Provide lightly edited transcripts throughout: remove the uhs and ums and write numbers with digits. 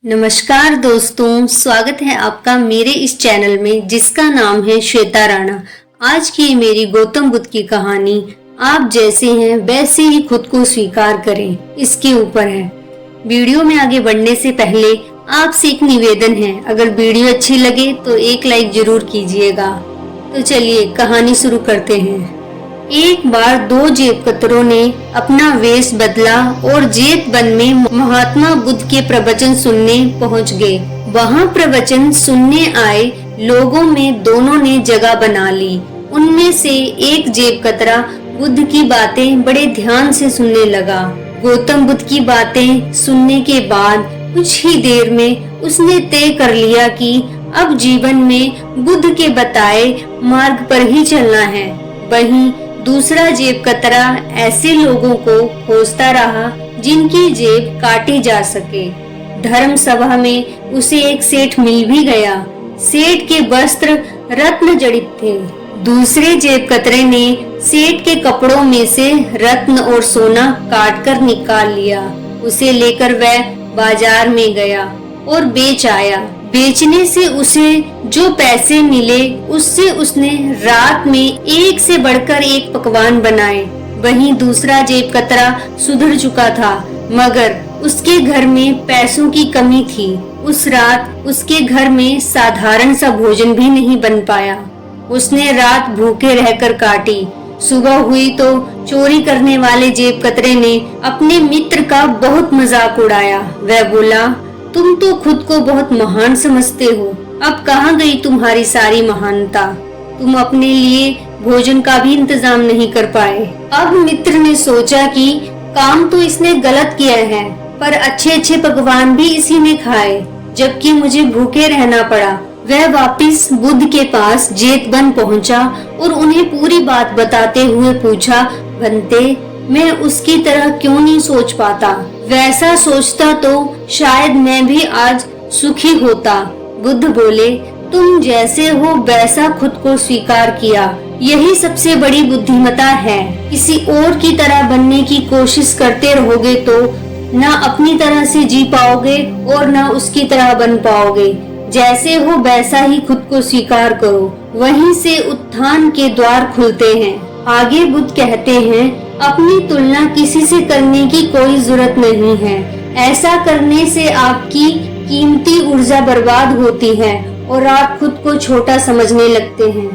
नमस्कार दोस्तों, स्वागत है आपका मेरे इस चैनल में जिसका नाम है श्वेता राणा। आज की मेरी गौतम बुद्ध की कहानी आप जैसे हैं वैसे ही खुद को स्वीकार करें, इसके ऊपर है। वीडियो में आगे बढ़ने से पहले आपसे एक निवेदन है, अगर वीडियो अच्छी लगे तो एक लाइक जरूर कीजिएगा। तो चलिए कहानी शुरू करते हैं। एक बार दो जेबकतरों ने अपना वेश बदला और जेत वन में महात्मा बुद्ध के प्रवचन सुनने पहुंच गए। वहां प्रवचन सुनने आए लोगों में दोनों ने जगह बना ली। उनमें से एक जेबकतरा बुद्ध की बातें बड़े ध्यान से सुनने लगा। गौतम बुद्ध की बातें सुनने के बाद कुछ ही देर में उसने तय कर लिया कि अब जीवन में बुद्ध के बताए मार्ग पर ही चलना है। वहीं दूसरा जेबकतरा ऐसे लोगों को खोजता रहा जिनकी जेब काटी जा सके। धर्म सभा में उसे एक सेठ मिल भी गया। सेठ के वस्त्र रत्न जड़ित थे। दूसरे जेबकतरे ने सेठ के कपड़ों में से रत्न और सोना काटकर निकाल लिया। उसे लेकर वह बाजार में गया और बेच आया। बेचने से उसे जो पैसे मिले उससे उसने रात में एक से बढ़कर एक पकवान बनाए। वहीं दूसरा जेबकतरा सुधर चुका था, मगर उसके घर में पैसों की कमी थी। उस रात उसके घर में साधारण सा भोजन भी नहीं बन पाया। उसने रात भूखे रहकर काटी। सुबह हुई तो चोरी करने वाले जेबकतरे ने अपने मित्र का बहुत मजाक उड़ाया। वह बोला, तुम तो खुद को बहुत महान समझते हो, अब कहाँ गई तुम्हारी सारी महानता? तुम अपने लिए भोजन का भी इंतजाम नहीं कर पाए। अब मित्र ने सोचा कि काम तो इसने गलत किया है, पर अच्छे अच्छे पकवान भी इसी ने खाए, जबकि मुझे भूखे रहना पड़ा। वह वापिस बुद्ध के पास जेतवन पहुंचा और उन्हें पूरी बात बताते हुए पूछा, बनते, मैं उसकी तरह क्यों नहीं सोच पाता? वैसा सोचता तो शायद मैं भी आज सुखी होता। बुद्ध बोले, तुम जैसे हो वैसा खुद को स्वीकार किया, यही सबसे बड़ी बुद्धिमता है। किसी और की तरह बनने की कोशिश करते रहोगे तो ना अपनी तरह से जी पाओगे और ना उसकी तरह बन पाओगे। जैसे हो वैसा ही खुद को स्वीकार करो, वहीं से उत्थान के द्वार खुलते हैं। आगे बुद्ध कहते हैं, अपनी तुलना किसी से करने की कोई जरूरत नहीं है। ऐसा करने से आपकी कीमती ऊर्जा बर्बाद होती है और आप खुद को छोटा समझने लगते हैं।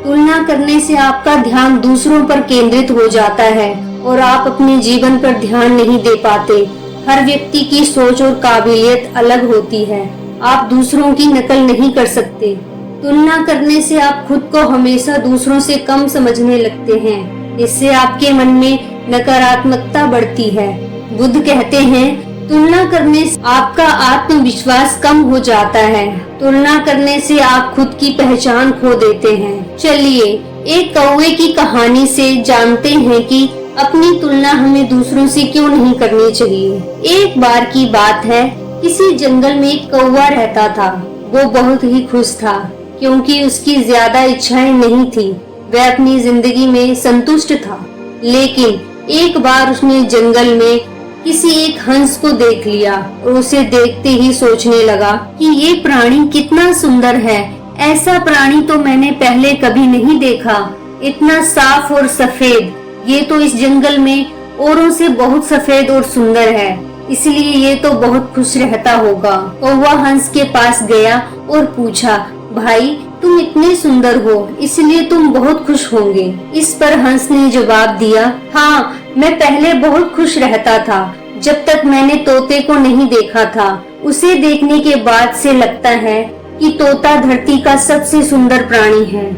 तुलना करने से आपका ध्यान दूसरों पर केंद्रित हो जाता है और आप अपने जीवन पर ध्यान नहीं दे पाते। हर व्यक्ति की सोच और काबिलियत अलग होती है। आप दूसरों की नकल नहीं कर सकते। तुलना करने से आप खुद को हमेशा दूसरों से कम समझने लगते हैं। इससे आपके मन में नकारात्मकता बढ़ती है। बुद्ध कहते हैं, तुलना करने से आपका आत्मविश्वास कम हो जाता है। तुलना करने से आप खुद की पहचान खो देते हैं। चलिए एक कौवे की कहानी से जानते हैं कि अपनी तुलना हमें दूसरों से क्यों नहीं करनी चाहिए। एक बार की बात है, किसी जंगल में एक कौवा रहता था। वो बहुत ही खुश था क्योंकि उसकी ज्यादा इच्छाएं नहीं थी। वह अपनी जिंदगी में संतुष्ट था। लेकिन एक बार उसने जंगल में किसी एक हंस को देख लिया और उसे देखते ही सोचने लगा कि ये प्राणी कितना सुंदर है। ऐसा प्राणी तो मैंने पहले कभी नहीं देखा। इतना साफ और सफेद, ये तो इस जंगल में औरों से बहुत सफेद और सुंदर है, इसलिए ये तो बहुत खुश रहता होगा। कौवा हंस के पास गया और पूछा, भाई तुम इतने सुंदर हो इसलिए तुम बहुत खुश होंगे। इस पर हंस ने जवाब दिया, हाँ, मैं पहले बहुत खुश रहता था जब तक मैंने तोते को नहीं देखा था। उसे देखने के बाद से लगता है कि तोता धरती का सबसे सुंदर प्राणी है।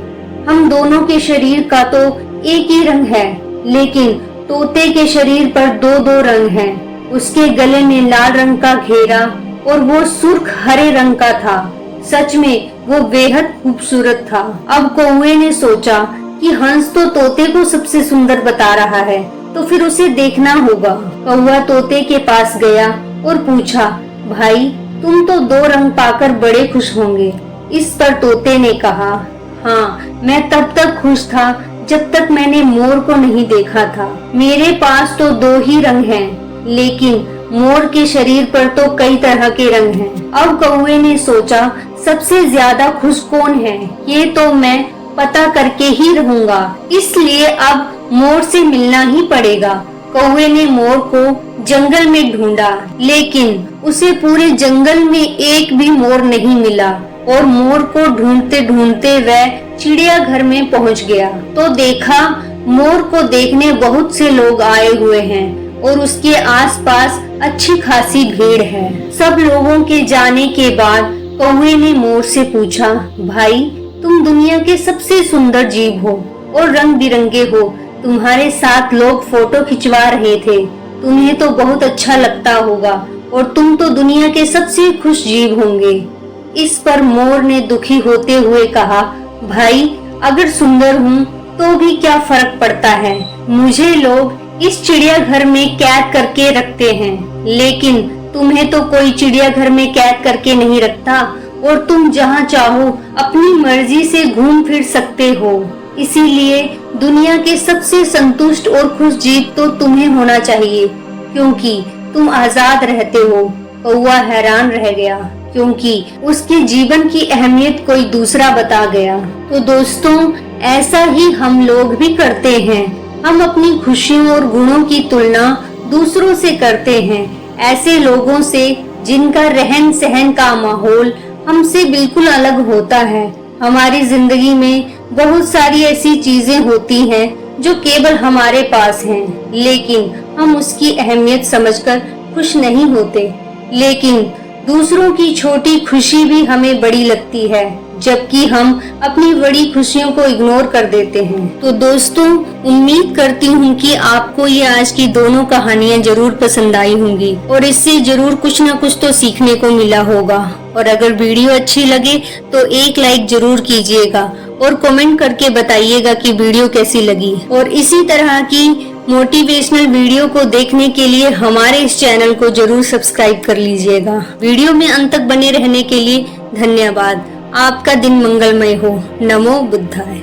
हम दोनों के शरीर का तो एक ही रंग है, लेकिन तोते के शरीर पर दो दो रंग हैं। उसके गले में लाल रंग का घेरा और वो सुर्ख हरे रंग का था। सच में वो बेहद खूबसूरत था। अब कौवे ने सोचा कि हंस तो तोते को सबसे सुंदर बता रहा है, तो फिर उसे देखना होगा। कौवा तोते के पास गया और पूछा, भाई तुम तो दो रंग पाकर बड़े खुश होंगे। इस पर तोते ने कहा, हाँ, मैं तब तक खुश था जब तक मैंने मोर को नहीं देखा था। मेरे पास तो दो ही रंग हैं, लेकिन मोर के शरीर पर तो कई तरह के रंग हैं। अब कौवे ने सोचा सबसे ज्यादा खुश कौन है, ये तो मैं पता करके ही रहूंगा, इसलिए अब मोर से मिलना ही पड़ेगा। कौवे ने मोर को जंगल में ढूंढा, लेकिन उसे पूरे जंगल में एक भी मोर नहीं मिला और मोर को ढूंढते ढूंढते वह चिड़ियाघर में पहुंच गया तो देखा मोर को देखने बहुत से लोग आए हुए हैं और उसके आसपास अच्छी खासी भीड़ है। सब लोगों के जाने के बाद कौवे ने मोर से पूछा, भाई तुम दुनिया के सबसे सुंदर जीव हो और रंग बिरंगे हो, तुम्हारे साथ लोग फोटो खिंचवा रहे थे, तुम्हें तो बहुत अच्छा लगता होगा और तुम तो दुनिया के सबसे खुश जीव होंगे। इस पर मोर ने दुखी होते हुए कहा, भाई अगर सुंदर हूँ तो भी क्या फर्क पड़ता है, मुझे लोग इस चिड़ियाघर में कैद करके रखते हैं, लेकिन तुम्हें तो कोई चिड़ियाघर में कैद करके नहीं रखता और तुम जहाँ चाहो अपनी मर्जी से घूम फिर सकते हो। इसीलिए दुनिया के सबसे संतुष्ट और खुश जीव तो तुम्हें होना चाहिए, क्योंकि तुम आजाद रहते हो। कौवा हैरान रह गया, क्योंकि उसके जीवन की अहमियत कोई दूसरा बता गया। तो दोस्तों, ऐसा ही हम लोग भी करते हैं। हम अपनी खुशियों और गुणों की तुलना दूसरों से करते हैं, ऐसे लोगों से जिनका रहन सहन का माहौल हमसे बिल्कुल अलग होता है। हमारी जिंदगी में बहुत सारी ऐसी चीजें होती हैं जो केवल हमारे पास हैं, लेकिन हम उसकी अहमियत समझकर खुश नहीं होते। लेकिन दूसरों की छोटी खुशी भी हमें बड़ी लगती है, जबकि हम अपनी बड़ी खुशियों को इग्नोर कर देते हैं। तो दोस्तों, उम्मीद करती हूँ कि आपको ये आज की दोनों कहानियाँ जरूर पसंद आई होंगी और इससे जरूर कुछ न कुछ तो सीखने को मिला होगा। और अगर वीडियो अच्छी लगे तो एक लाइक जरूर कीजिएगा और कमेंट करके बताइएगा कि वीडियो कैसी लगी। और इसी तरह की मोटिवेशनल वीडियो को देखने के लिए हमारे इस चैनल को जरूर सब्सक्राइब कर लीजिएगा। वीडियो में अंत तक बने रहने के लिए धन्यवाद। आपका दिन मंगलमय हो। नमो बुद्धाय।